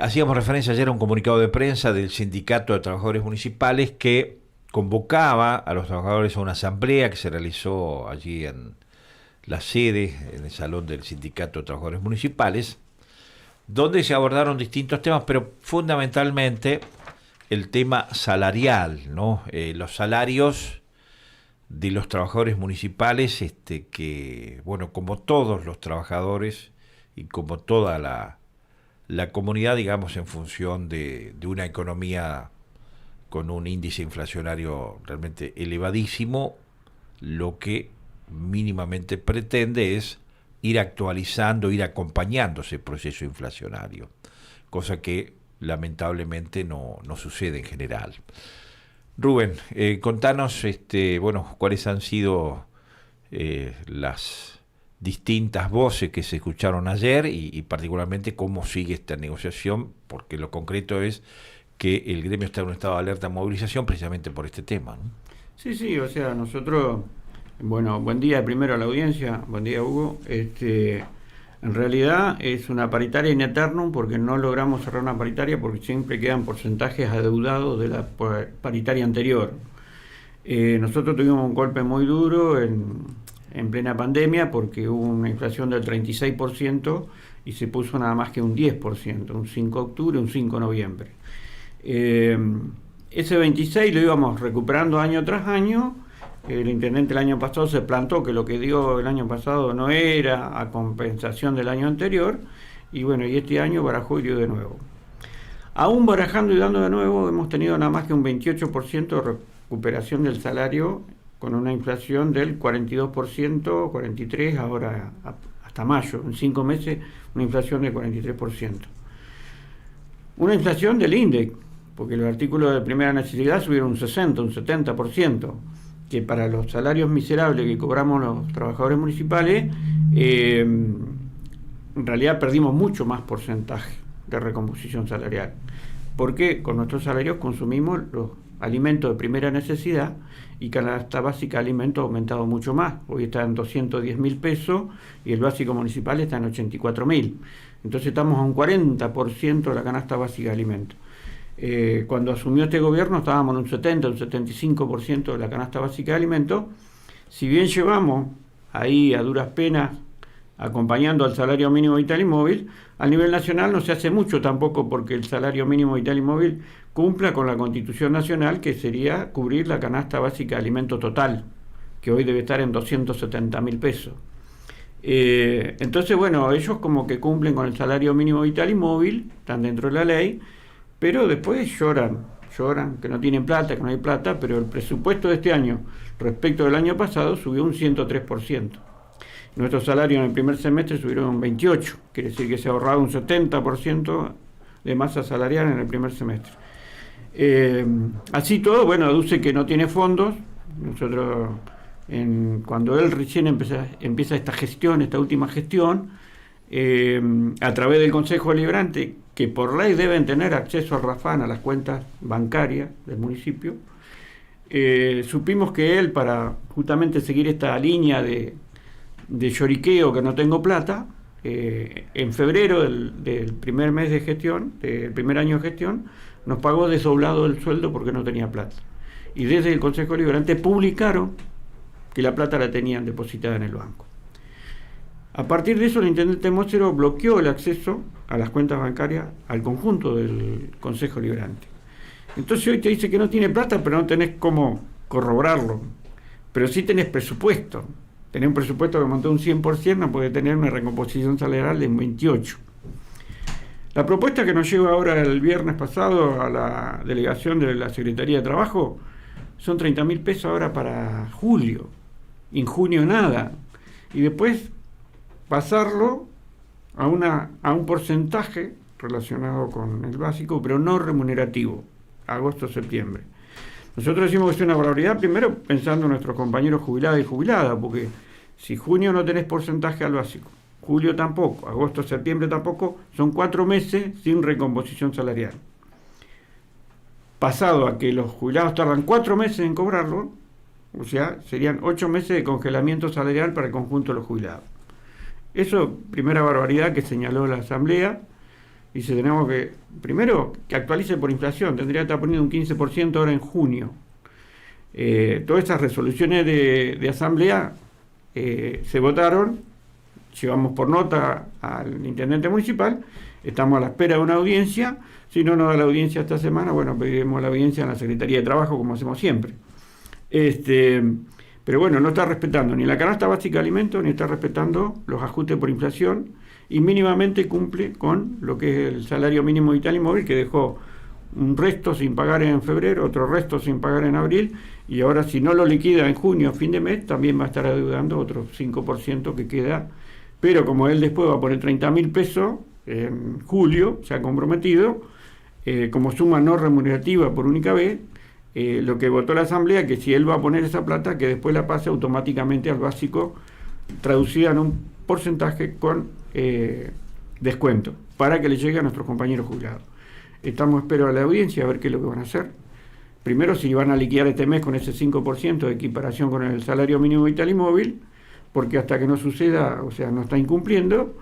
Hacíamos referencia ayer a un comunicado de prensa del Sindicato de Trabajadores Municipales que convocaba a los trabajadores a una asamblea que se realizó allí en la sede, en el salón del Sindicato de Trabajadores Municipales, donde se abordaron distintos temas, pero fundamentalmente el tema salarial, ¿no? Los salarios de los trabajadores municipales, que, bueno, como todos los trabajadores y como toda la comunidad, digamos, en función de una economía con un índice inflacionario realmente elevadísimo, lo que mínimamente pretende es ir actualizando, ir acompañando ese proceso inflacionario, cosa que lamentablemente no sucede en general. Rubén, contanos, bueno, cuáles han sido las distintas voces que se escucharon ayer y particularmente cómo sigue esta negociación, porque lo concreto es que el gremio está en un estado de alerta movilización precisamente por este tema, ¿no? Sí, sí, o sea, nosotros, bueno, buen día primero a la audiencia, buen día Hugo. En realidad es una paritaria in aeternum porque no logramos cerrar una paritaria porque siempre quedan porcentajes adeudados de la paritaria anterior. Nosotros tuvimos un golpe muy duro en plena pandemia porque hubo una inflación del 36% y se puso nada más que un 10%, un 5 de octubre, un 5 de noviembre. Ese 26 lo íbamos recuperando año tras año. El intendente el año pasado se plantó que lo que dio el año pasado no era a compensación del año anterior, y bueno, y este año barajó y dio de nuevo. Aún barajando y dando de nuevo, hemos tenido nada más que un 28% de recuperación del salario, con una inflación del 42%, 43%, ahora hasta mayo, en 5 meses, una inflación del 43%. Una inflación del INDEC, porque los artículos de primera necesidad subieron un 60, un 70%, que para los salarios miserables que cobramos los trabajadores municipales, en realidad perdimos mucho más porcentaje de recomposición salarial, porque con nuestros salarios consumimos los alimentos de primera necesidad y canasta básica de alimentos ha aumentado mucho más. Hoy está en 210.000 pesos y el básico municipal está en 84.000. Entonces estamos a un 40% de la canasta básica de alimentos. Cuando asumió este gobierno estábamos en un 70, un 75% de la canasta básica de alimentos. Si bien llevamos ahí a duras penas acompañando al salario mínimo vital y móvil, a nivel nacional no se hace mucho tampoco porque el salario mínimo vital y móvil cumpla con la Constitución Nacional, que sería cubrir la canasta básica de alimentos total, que hoy debe estar en 270.000 pesos. Entonces, bueno, ellos como que cumplen con el salario mínimo vital y móvil, están dentro de la ley, pero después lloran que no tienen plata, que no hay plata, pero el presupuesto de este año respecto del año pasado subió un 103%. Nuestros salarios en el primer semestre subieron un 28%, quiere decir que se ha ahorrado un 70% de masa salarial en el primer semestre. Así todo, bueno, aduce que no tiene fondos. Nosotros, cuando él recién empieza esta gestión, esta última gestión, a través del Consejo Deliberante, que por ley deben tener acceso al RAFAN, a las cuentas bancarias del municipio, supimos que él, para justamente seguir esta línea de lloriqueo que no tengo plata, en febrero del primer mes de gestión, del primer año de gestión, nos pagó desdoblado el sueldo porque no tenía plata. Y desde el Consejo Deliberante publicaron que la plata la tenían depositada en el banco. A partir de eso, el intendente Mocero bloqueó el acceso a las cuentas bancarias al conjunto del Consejo Deliberante. Entonces hoy te dice que no tiene plata, pero no tenés cómo corroborarlo. Pero sí tenés presupuesto. Tenés un presupuesto que montó un 100%, no puede tener una recomposición salarial de un 28%. La propuesta que nos lleva ahora el viernes pasado a la delegación de la Secretaría de Trabajo son 30.000 pesos ahora para julio. En junio nada. Y después pasarlo a un porcentaje relacionado con el básico, pero no remunerativo, agosto-septiembre. Nosotros decimos que es una barbaridad, primero pensando en nuestros compañeros jubilados y jubiladas, porque si junio no tenés porcentaje al básico, julio tampoco, agosto-septiembre tampoco, son 4 meses sin recomposición salarial. Pasado a que los jubilados tardan 4 meses en cobrarlo, o sea, serían 8 meses de congelamiento salarial para el conjunto de los jubilados. Eso, primera barbaridad que señaló la Asamblea, Dice, tenemos que, primero, que actualice por inflación, tendría que estar poniendo un 15% ahora en junio. Todas estas resoluciones de asamblea se votaron, llevamos por nota al intendente municipal, estamos a la espera de una audiencia. Si no nos da la audiencia esta semana, bueno, pediremos la audiencia en la Secretaría de Trabajo, como hacemos siempre. Pero bueno, no está respetando ni la canasta básica de alimentos, ni está respetando los ajustes por inflación, y mínimamente cumple con lo que es el salario mínimo vital y móvil, que dejó un resto sin pagar en febrero, otro resto sin pagar en abril, y ahora si no lo liquida en junio, fin de mes, también va a estar adeudando otro 5% que queda. Pero como él después va a poner 30.000 pesos en julio, se ha comprometido, como suma no remunerativa por única vez, lo que votó la Asamblea, que si él va a poner esa plata, que después la pase automáticamente al básico, traducida en un porcentaje con descuento, para que le llegue a nuestros compañeros jubilados. Estamos espero a la audiencia a ver qué es lo que van a hacer. Primero, si van a liquidar este mes con ese 5% de equiparación con el salario mínimo vital y móvil, porque hasta que no suceda, o sea, no está incumpliendo.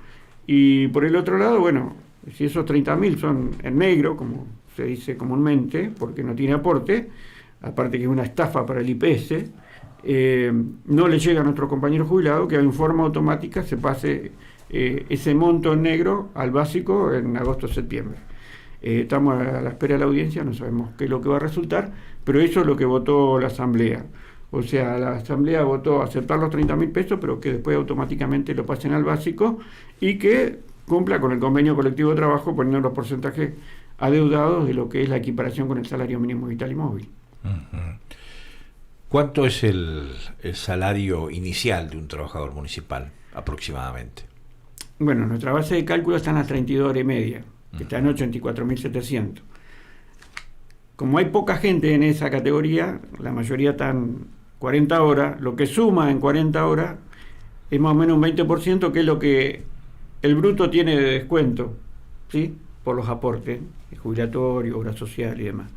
Y por el otro lado, bueno, si esos 30.000 son en negro, como se dice comúnmente, porque no tiene aporte, aparte que es una estafa para el IPS, no le llega a nuestros compañeros jubilados que en forma automática se pase ese monto en negro al básico en agosto-septiembre. Estamos a la espera de la audiencia, no sabemos qué es lo que va a resultar, pero eso es lo que votó la Asamblea. O sea, la Asamblea votó aceptar los 30.000 pesos, pero que después automáticamente lo pasen al básico y que cumpla con el convenio colectivo de trabajo poniendo los porcentajes adeudados de lo que es la equiparación con el salario mínimo vital y móvil. Uh-huh. ¿Cuánto es el salario inicial de un trabajador municipal aproximadamente? Bueno, nuestra base de cálculo está en las 32 horas y media, que está en 84.700. Como hay poca gente en esa categoría, la mayoría están 40 horas, lo que suma en 40 horas es más o menos un 20%, que es lo que el bruto tiene de descuento, ¿sí?, por los aportes, jubilatorio, obra social y demás.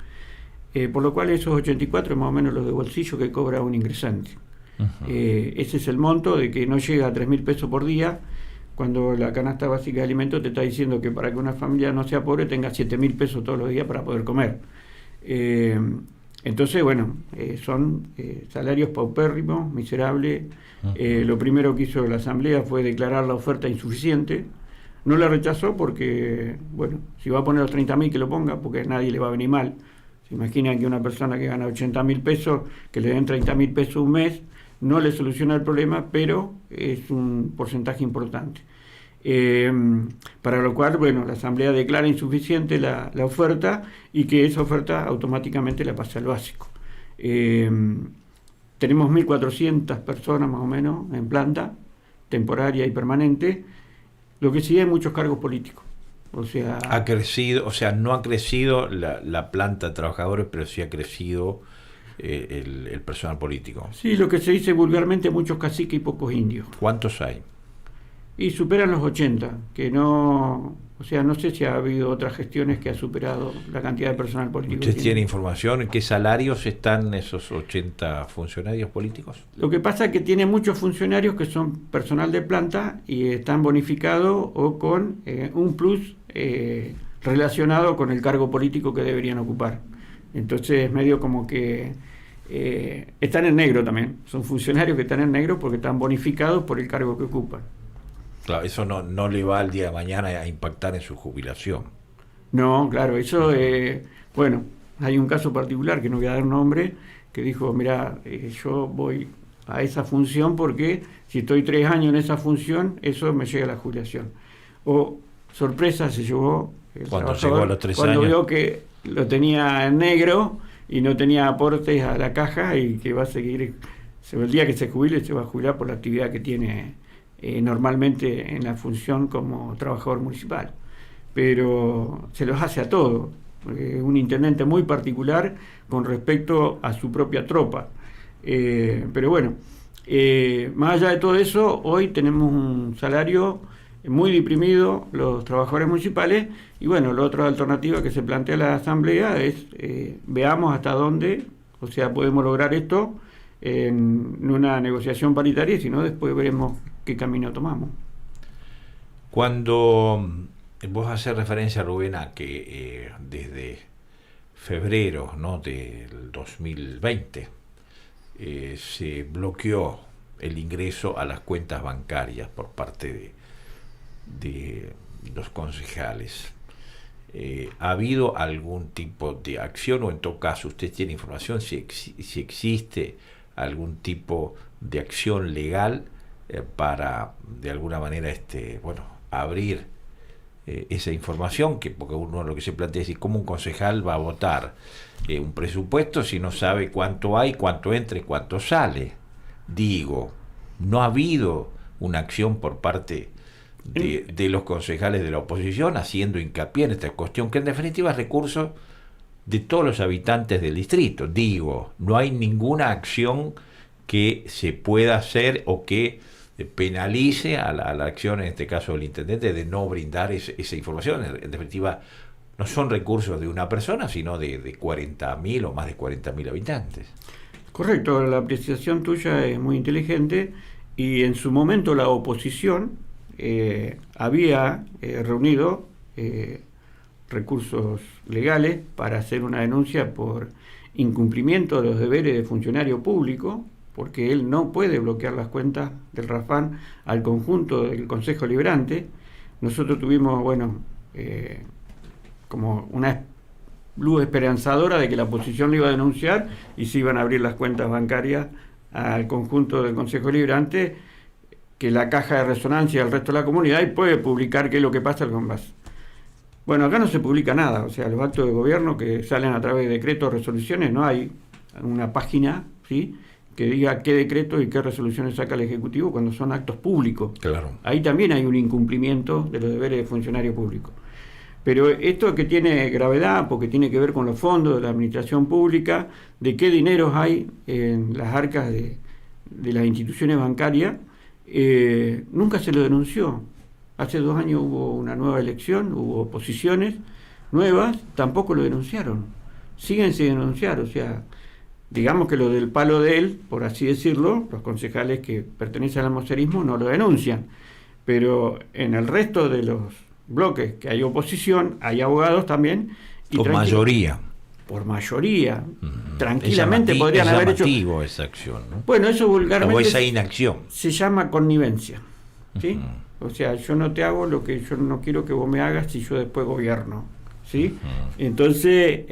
Por lo cual esos 84 es más o menos los de bolsillo que cobra un ingresante. Uh-huh. Ese es el monto de que no llega a 3.000 pesos por día, cuando la canasta básica de alimentos te está diciendo que para que una familia no sea pobre tenga 7.000 pesos todos los días para poder comer. Entonces, bueno, son salarios paupérrimos, miserables. Lo primero que hizo la Asamblea fue declarar la oferta insuficiente. No la rechazó porque, bueno, si va a poner los 30.000 que lo ponga, porque a nadie le va a venir mal. Se imaginan que una persona que gana 80.000 pesos, que le den 30.000 pesos un mes, no le soluciona el problema, pero es un porcentaje importante. Para lo cual, bueno, la Asamblea declara insuficiente la oferta y que esa oferta automáticamente la pasa al básico. Tenemos 1.400 personas más o menos en planta, temporaria y permanente, lo que sí hay muchos cargos políticos. O sea, ha crecido, o sea, no ha crecido la planta de trabajadores, pero sí ha crecido el personal político. Sí, lo que se dice vulgarmente, muchos caciques y pocos indios. ¿Cuántos hay? Y superan los 80, que no, o sea, no sé si ha habido otras gestiones que ha superado la cantidad de personal político. ¿Usted tiene información en qué salarios están esos 80 funcionarios políticos? Lo que pasa es que tiene muchos funcionarios que son personal de planta y están bonificados o con un plus relacionado con el cargo político que deberían ocupar. Entonces es medio como que están en negro también. Son funcionarios que están en negro porque están bonificados por el cargo que ocupan. Claro, eso no le va al día de mañana a impactar en su jubilación. No, claro, eso, bueno, hay un caso particular que no voy a dar nombre, que dijo, mira, yo voy a esa función porque si estoy 3 años en esa función, eso me llega a la jubilación. O, sorpresa, se llevó el cuando llegó a los 3 cuando años. vio que lo tenía en negro y no tenía aportes a la caja y que va a seguir, el día que se jubile se va a jubilar por la actividad que tiene normalmente en la función como trabajador municipal, pero se los hace a todos. Un intendente muy particular con respecto a su propia tropa, pero bueno, más allá de todo eso, hoy tenemos un salario muy deprimido los trabajadores municipales y bueno, la otra alternativa que se plantea la Asamblea es veamos hasta dónde, o sea, podemos lograr esto en una negociación paritaria y si no después veremos qué camino tomamos. Cuando vos haces referencia, Rubén, a que desde febrero, ¿no?, del 2020 se bloqueó el ingreso a las cuentas bancarias por parte de los concejales. ¿Ha habido algún tipo de acción, o en todo caso usted tiene información si existe algún tipo de acción legal para de alguna manera abrir esa información? Porque uno lo que se plantea es cómo un concejal va a votar un presupuesto si no sabe cuánto hay, cuánto entra y cuánto sale. Digo, no ha habido una acción por parte de los concejales de la oposición haciendo hincapié en esta cuestión, que en definitiva es recurso de todos los habitantes del distrito. Digo, no hay ninguna acción que se pueda hacer o que penalice a la acción, en este caso del intendente, de no brindar esa información. En definitiva, no son recursos de una persona, sino de 40.000 o más de 40.000 habitantes. Correcto, la apreciación tuya es muy inteligente, y en su momento la oposición había reunido recursos legales para hacer una denuncia por incumplimiento de los deberes de funcionario público, porque él no puede bloquear las cuentas del Rafán al conjunto del Consejo Liberante. Nosotros tuvimos, como una luz esperanzadora de que la oposición le iba a denunciar y se iban a abrir las cuentas bancarias al conjunto del Consejo Liberante, que la caja de resonancia del resto de la comunidad, y puede publicar qué es lo que pasa con base. Bueno, acá no se publica nada, o sea, los actos de gobierno que salen a través de decretos o resoluciones, no hay una página, ¿sí?, que diga qué decretos y qué resoluciones saca el Ejecutivo cuando son actos públicos. Claro. Ahí también hay un incumplimiento de los deberes de funcionario público. Pero esto que tiene gravedad, porque tiene que ver con los fondos de la administración pública, de qué dineros hay en las arcas de las instituciones bancarias, nunca se lo denunció. Hace 2 años hubo una nueva elección, hubo oposiciones nuevas, tampoco lo denunciaron. Siguen sin denunciar, o sea, digamos que lo del palo de él, por así decirlo, los concejales que pertenecen al mocerismo no lo denuncian. Pero en el resto de los bloques que hay oposición, hay abogados también. Por mayoría. Por mayoría. Tranquilamente podrían haber hecho esa acción, ¿no? Bueno, eso vulgarmente o esa inacción se llama connivencia, ¿sí? O sea, yo no te hago lo que yo no quiero que vos me hagas si yo después gobierno, ¿sí? Entonces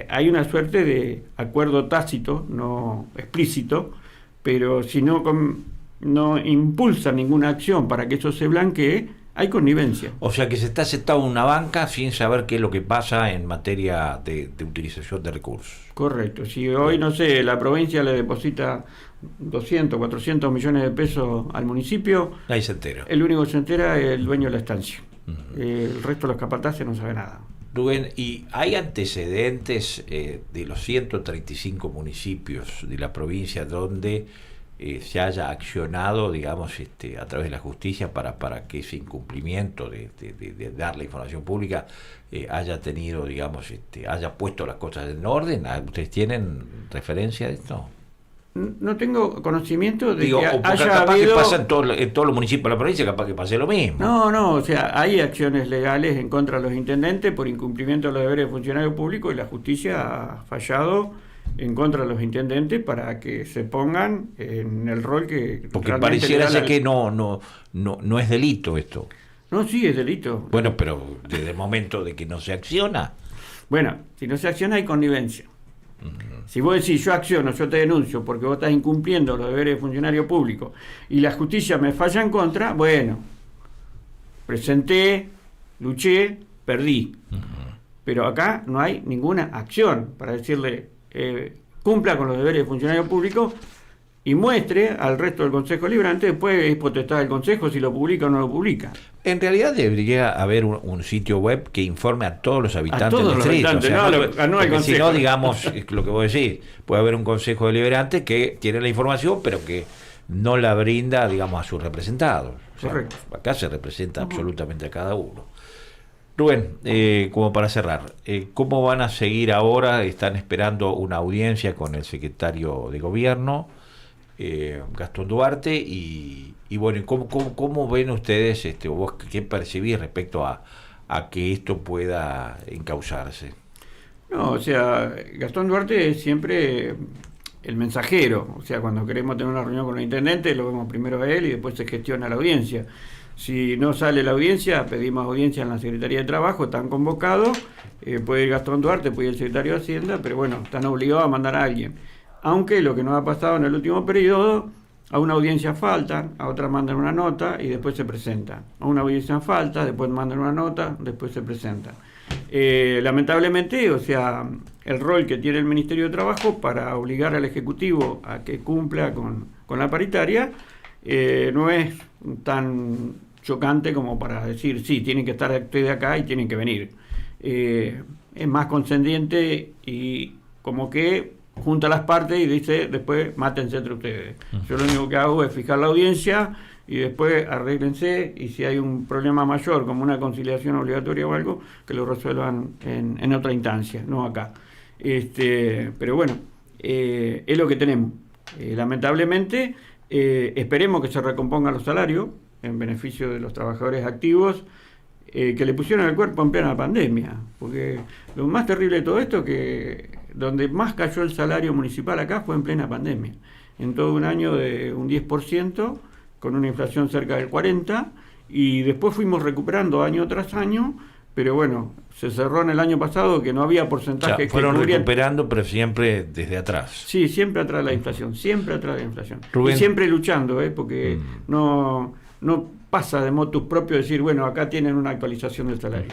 hay una suerte de acuerdo tácito, no explícito, pero si no impulsa ninguna acción para que eso se blanquee, hay connivencia. O sea que se está sentado en una banca sin saber qué es lo que pasa en materia de utilización de recursos. Correcto. Si hoy, no sé, la provincia le deposita 200, 400 millones de pesos al municipio, ahí se entera. El único que se entera es el dueño de la estancia. El resto de los capataces no sabe nada. Rubén, ¿y hay antecedentes de los 135 municipios de la provincia donde se haya accionado, digamos, a través de la justicia para que ese incumplimiento de dar la información pública haya tenido, digamos, haya puesto las cosas en orden? ¿Ustedes tienen referencia de esto? No tengo conocimiento de que haya capaz habido... que pasa en todos los municipios de la provincia, capaz que pase lo mismo. No, o sea, hay acciones legales en contra de los intendentes por incumplimiento de los deberes de funcionario público, y la justicia ha fallado en contra de los intendentes para que se pongan en el rol que... Porque pareciera ser que no es delito esto. No, sí, es delito. Bueno, pero desde el momento de que no se acciona... Bueno, si no se acciona hay connivencia. Si vos decís, yo acciono, yo te denuncio porque vos estás incumpliendo los deberes de funcionario público y la justicia me falla en contra, bueno, presenté, luché, perdí. Pero acá no hay ninguna acción para decirle cumpla con los deberes de funcionario público y muestre al resto del Consejo Liberante. Después es potestad del Consejo si lo publica o no lo publica. En realidad debería haber un sitio web que informe a todos los habitantes del distrito. Porque si no, digamos, lo que vos decís, puede haber un Consejo Deliberante que tiene la información, pero que no la brinda, digamos, a sus representados. O sea, correcto. Acá se representa absolutamente a cada uno. Rubén, como para cerrar, ¿cómo van a seguir ahora? ¿Están esperando una audiencia con el secretario de Gobierno, Gastón Duarte? Y bueno, ¿cómo ven ustedes, vos qué percibís respecto a a que esto pueda encauzarse. No, o sea, Gastón Duarte es siempre el mensajero. O sea, cuando queremos tener una reunión con el intendente, lo vemos primero a él y después se gestiona la audiencia. Si no sale la audiencia, pedimos audiencia en la Secretaría de Trabajo, están convocados, puede ir Gastón Duarte, puede ir el secretario de Hacienda, pero bueno, están obligados a mandar a alguien. Aunque lo que nos ha pasado en el último periodo, a una audiencia faltan, a otra mandan una nota y después se presentan. A una audiencia falta, después mandan una nota, después se presentan. Lamentablemente, o sea, el rol que tiene el Ministerio de Trabajo para obligar al Ejecutivo a que cumpla con la paritaria no es tan chocante como para decir, sí, tienen que estar ustedes acá y tienen que venir. Es más condescendiente y como que junta las partes y dice, después mátense entre ustedes. Yo lo único que hago es fijar la audiencia y después arréglense, y si hay un problema mayor, como una conciliación obligatoria o algo, que lo resuelvan en otra instancia, no acá. Pero bueno, es lo que tenemos. Lamentablemente, esperemos que se recompongan los salarios en beneficio de los trabajadores activos que le pusieron el cuerpo en plena pandemia, porque lo más terrible de todo esto es que donde más cayó el salario municipal acá fue en plena pandemia, en todo un año de un 10%, con una inflación cerca del 40%, y después fuimos recuperando año tras año, pero bueno, se cerró en el año pasado que no había porcentaje. O sea, fueron recuperando, pero siempre desde atrás. Sí, siempre atrás de la inflación, siempre atrás de la inflación. Rubén. Y siempre luchando, porque no pasa de motus propio decir, bueno, acá tienen una actualización del salario.